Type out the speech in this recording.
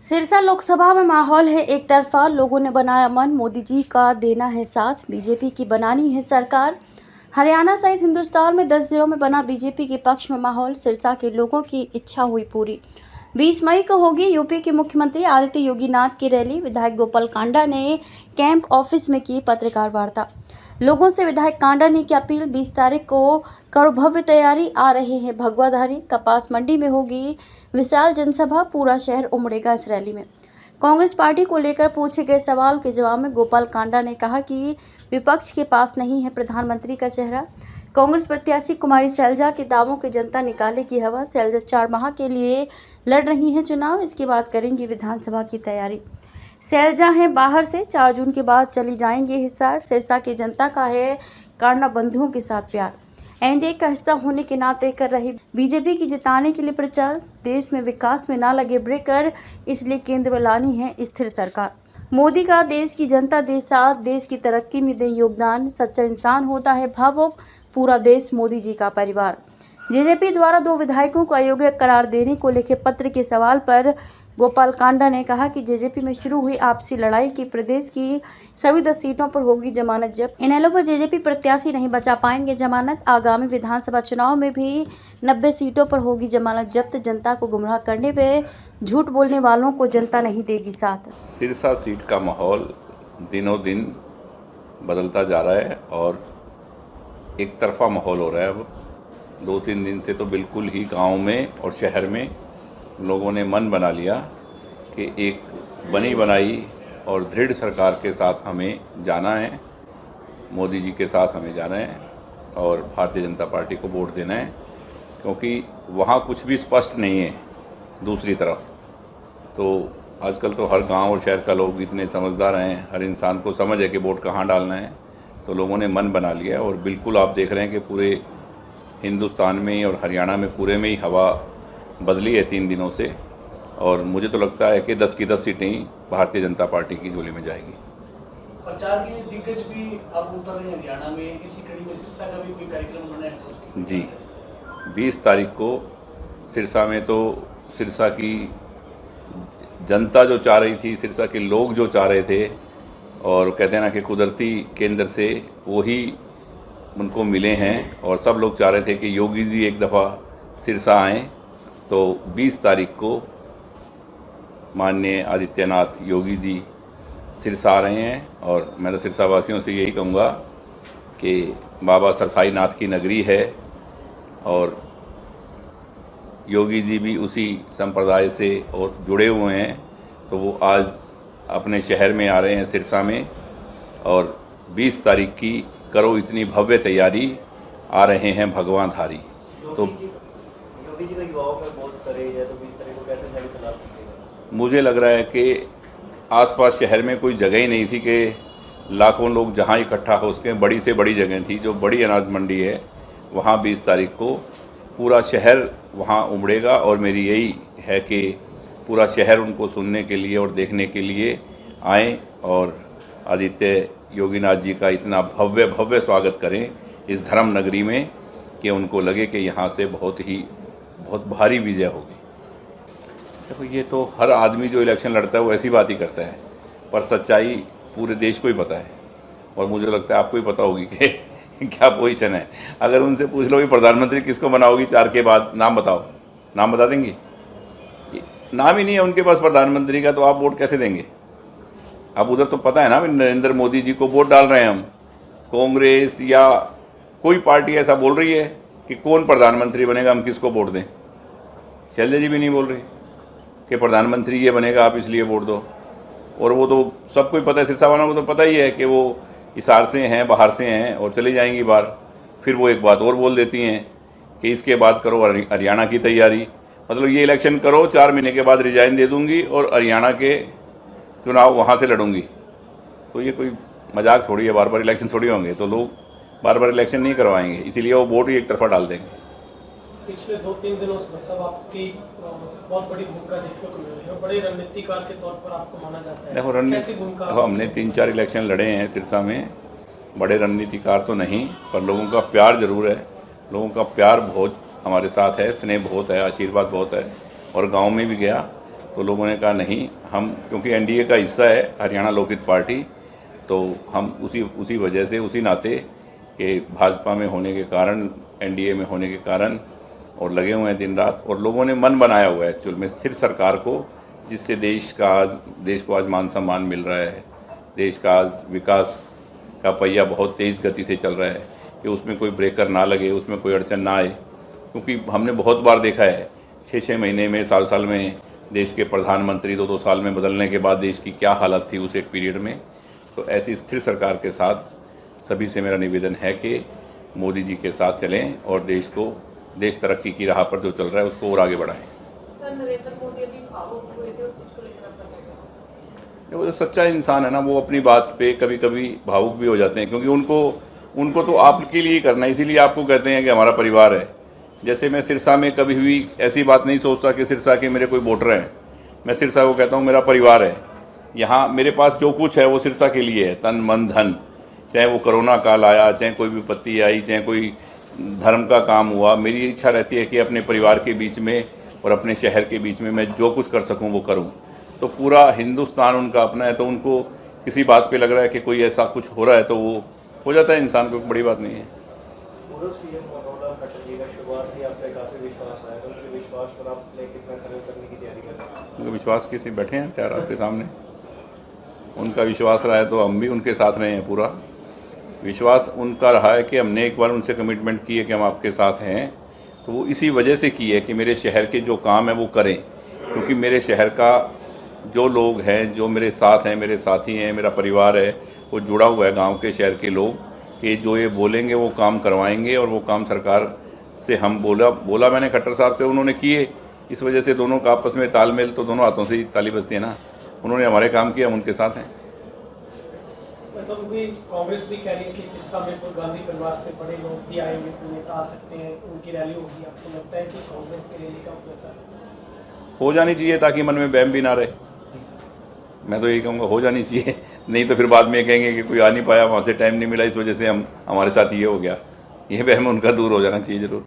सिरसा लोकसभा में माहौल है एक तरफा, लोगों ने बनाया मन, मोदी जी का देना है साथ, बीजेपी की बनानी है सरकार। हरियाणा सहित हिंदुस्तान में 10 जिलों में बना बीजेपी के पक्ष में माहौल, सिरसा के लोगों की इच्छा हुई पूरी। 20 मई को होगी यूपी के मुख्यमंत्री आदित्य योगीनाथ की रैली। विधायक गोपाल कांडा ने कैंप ऑफिस में की पत्रकार वार्ता। लोगों से विधायक कांडा ने की अपील, 20 तारीख को करो भव्य तैयारी, आ रहे हैं भगवाधारी। कपास मंडी में होगी विशाल जनसभा, पूरा शहर उमड़ेगा इस रैली में। कांग्रेस पार्टी को लेकर पूछे गए सवाल के जवाब में गोपाल कांडा ने कहा कि विपक्ष के पास नहीं है प्रधानमंत्री का चेहरा। कांग्रेस प्रत्याशी कुमारी सैलजा के दावों की जनता निकालेगी हवा। सैलजा 4 माह के लिए लड़ रही हैं चुनाव, इसके बाद करेंगी विधानसभा की तैयारी। सैलजा हैं बाहर से, 4 जून के बाद चली जाएंगे हिसार। सिरसा की जनता का है कांडा बंधुओं के साथ प्यार। एनडीए का हिस्सा होने के नाते कर रही बीजेपी की जिताने के लिए प्रचार। देश में विकास में ना लगे ब्रेकर, इसलिए केंद्र में लानी है स्थिर सरकार। मोदी का देश की जनता दे साथ, देश की तरक्की में दे योगदान। सच्चा इंसान होता है भावुक, पूरा देश मोदी जी का परिवार। जेजेपी द्वारा 2 विधायकों को अयोग्य करार देने को लिखे पत्र के सवाल पर गोपाल कांडा ने कहा कि जेजेपी में शुरू हुई आपसी लड़ाई की प्रदेश की सभी 10 सीटों पर होगी जमानत जब्त। इनेलो पर जेजेपी प्रत्याशी नहीं बचा पाएंगे जमानत। आगामी विधानसभा चुनाव में भी 90 सीटों पर होगी जमानत जब्त। जनता को गुमराह करने पे झूठ बोलने वालों को जनता नहीं देगी साथ। सिरसा सीट का माहौल दिनों दिन बदलता जा रहा है और एक तरफा माहौल हो रहा है। अब 2-3 दिन से तो बिल्कुल ही गांव में और शहर में लोगों ने मन बना लिया कि एक बनी बनाई और दृढ़ सरकार के साथ हमें जाना है, मोदी जी के साथ हमें जाना है और भारतीय जनता पार्टी को वोट देना है, क्योंकि वहाँ कुछ भी स्पष्ट नहीं है। दूसरी तरफ तो आजकल तो हर गांव और शहर का लोग इतने समझदार हैं, हर इंसान को समझ है कि वोट कहाँ डालना है, तो लोगों ने मन बना लिया है। और बिल्कुल आप देख रहे हैं कि पूरे हिंदुस्तान में और हरियाणा में पूरे में ही हवा बदली है 3 दिनों से, और मुझे तो लगता है कि 10 की 10 सीटें ही भारतीय जनता पार्टी की झोली में जाएगी। प्रचार के दिग्गज भी अब उतर रहे हैं हरियाणा में, इसी कड़ी में सिरसा का भी कोई कार्यक्रम होना है? जी, 20 तारीख को सिरसा में तो सिरसा की जनता जो चाह रही थी, सिरसा के लोग जो चाह रहे थे, और कहते हैं ना कि कुदरती केंद्र से वही उनको मिले हैं, और सब लोग चाह रहे थे कि योगी जी एक दफ़ा सिरसा आएँ। तो 20 तारीख को माननीय आदित्यनाथ योगी जी सिरसा आ रहे हैं, और मैं तो सिरसा वासियों से यही कहूँगा कि बाबा सरसाई नाथ की नगरी है और योगी जी भी उसी संप्रदाय से और जुड़े हुए हैं, तो वो आज अपने शहर में आ रहे हैं सिरसा में, और 20 तारीख की करो इतनी भव्य तैयारी, आ रहे हैं भगवाधारी। तो योगी जी का युवाओं पर बहुत करेज है, तो 20 तारीख को कैसे जाएगी सलाह कीजिएगा? मुझे लग रहा है कि आसपास शहर में कोई जगह ही नहीं थी कि लाखों लोग जहां इकट्ठा हो सकें। बड़ी से बड़ी जगह थी, जो बड़ी अनाज मंडी है, वहां 20 तारीख को पूरा शहर वहां उमड़ेगा, और मेरी यही है कि पूरा शहर उनको सुनने के लिए और देखने के लिए आएँ और आदित्य योगीनाथ जी का इतना भव्य भव्य स्वागत करें इस धर्म नगरी में कि उनको लगे कि यहाँ से बहुत भारी विजय होगी। देखो, ये तो हर आदमी जो इलेक्शन लड़ता है वो ऐसी बात ही करता है, पर सच्चाई पूरे देश को ही पता है, और मुझे लगता है आपको ही पता होगी कि क्या पोजीशन है। अगर उनसे पूछ लो कि प्रधानमंत्री किसको बनाओगी 4 के बाद, नाम बताओ, नाम बता देंगे? नाम ही नहीं है उनके पास प्रधानमंत्री का, तो आप वोट कैसे देंगे? अब उधर तो पता है ना, नरेंद्र मोदी जी को वोट डाल रहे हैं हम। कांग्रेस या कोई पार्टी ऐसा बोल रही है कि कौन प्रधानमंत्री बनेगा, हम किसको वोट दें? शैलजा जी भी नहीं बोल रही कि प्रधानमंत्री ये बनेगा, आप इसलिए वोट दो। और वो तो सबको ही पता है, सिरसा वालों को तो पता ही है कि वो हिसार से हैं, बाहर से हैं, और चली जाएंगी बाहर। फिर वो एक बात और बोल देती हैं कि इसके बाद करो हरियाणा की तैयारी। मतलब ये इलेक्शन करो, 4 महीने के बाद रिजाइन दे दूंगी और हरियाणा के चुनाव वहाँ से लड़ूंगी। तो ये कोई मजाक थोड़ी है, बार बार इलेक्शन थोड़ी होंगे, तो लोग बार बार इलेक्शन नहीं करवाएंगे, इसीलिए वो वोट ही एक तरफा डाल देंगे। पिछले 2-3 दिनों से सब आपकी बहुत बड़ी भूमिका देखने को मिल रही है, बड़े रणनीतिकार के तौर पर आपको माना जाता है। देखो, हमने 3-4 इलेक्शन लड़े हैं सिरसा में, बड़े रणनीतिकार तो नहीं, पर लोगों का प्यार ज़रूर है। लोगों का प्यार बहुत हमारे साथ है, स्नेह बहुत है, आशीर्वाद बहुत है, और गांव में भी गया तो लोगों ने कहा नहीं, हम क्योंकि एनडीए का हिस्सा है हरियाणा लोकहित पार्टी, तो हम उसी वजह से, उसी नाते कि भाजपा में होने के कारण, एनडीए में होने के कारण, और लगे हुए हैं दिन रात, और लोगों ने मन बनाया हुआ है एक्चुअल में स्थिर सरकार को, जिससे देश को आज मान सम्मान मिल रहा है, देश का आज विकास का पहिया बहुत तेज़ गति से चल रहा है, कि उसमें कोई ब्रेकर ना लगे, उसमें कोई अड़चन ना आए। क्योंकि हमने बहुत बार देखा है 6-6 महीने में, साल में देश के प्रधानमंत्री 2-2 साल में बदलने के बाद देश की क्या हालत थी उस एक पीरियड में। तो ऐसी स्थिर सरकार के साथ सभी से मेरा निवेदन है कि मोदी जी के साथ चलें और देश तरक्की की राह पर जो चल रहा है उसको और आगे बढ़ाएं। सर, नरेंद्र मोदी अभी भावुक हुए थे, उस चीज़ को लेकर आपका क्या कहना है? देखो, जो सच्चा इंसान है ना, वो अपनी बात पे कभी कभी भावुक भी हो जाते हैं, क्योंकि उनको तो आपके लिए ही करना है, इसीलिए आपको कहते हैं कि हमारा परिवार है। जैसे मैं सिरसा में कभी भी ऐसी बात नहीं सोचता कि सिरसा के मेरे कोई वोटर हैं, मैं सिरसा को कहता हूँ मेरा परिवार है। यहाँ मेरे पास जो कुछ है वो सिरसा के लिए है, तन मन धन, चाहे वो कोरोना काल आया, चाहे कोई विपत्ति आई, चाहे कोई धर्म का काम हुआ, मेरी इच्छा रहती है कि अपने परिवार के बीच में और अपने शहर के बीच में मैं जो कुछ कर सकूं वो करूं। तो पूरा हिंदुस्तान उनका अपना है, तो उनको किसी बात पे लग रहा है कि कोई ऐसा कुछ हो रहा है तो वो हो जाता है, इंसान को बड़ी बात नहीं है। पूर्व सीएम मनोहर खट्टर जी का शुरुआत से आप पे काफी विश्वास है, तो उनके विश्वास पर आप कितना खरे करने की तैयारी कर रहे हैं? उनका विश्वास किसी बैठे हैं तैयार आपके सामने, उनका विश्वास रहा है तो हम भी उनके साथ रहे हैं। पूरा विश्वास उनका रहा है कि हमने एक बार उनसे कमिटमेंट की है कि हम आपके साथ हैं, तो वो इसी वजह से की है कि मेरे शहर के जो काम है वो करें। क्योंकि मेरे शहर का जो लोग हैं, जो मेरे साथ हैं, मेरे साथी हैं, मेरा परिवार है, वो जुड़ा हुआ है गांव के, शहर के लोग, कि जो ये बोलेंगे वो काम करवाएंगे, और वो काम सरकार से हम बोला मैंने खट्टर साहब से, उन्होंने किए। इस वजह से दोनों का आपस में तालमेल, तो दोनों हाथों से ही ताली बजती है ना। उन्होंने हमारे काम किया, हम उनके साथ हैं। वैसे भी कांग्रेस भी कह रही है कि सिरसा में कोई गांधी परिवार से बड़े लोग भी आएंगे, कोई नेता आ सकते हैं, उनकी रैली होगी। आपको लगता है कि कांग्रेस की रैली का कैसा हो जानी चाहिए ताकि मन में बहम भी ना रहे। मैं तो यही कहूँगा, हो जानी चाहिए, नहीं तो फिर बाद में कहेंगे कि कोई आ नहीं पाया, वहाँ से टाइम नहीं मिला, इस वजह से हमारे साथ ये हो गया। ये बहम उनका दूर हो जाना चाहिए ज़रूर।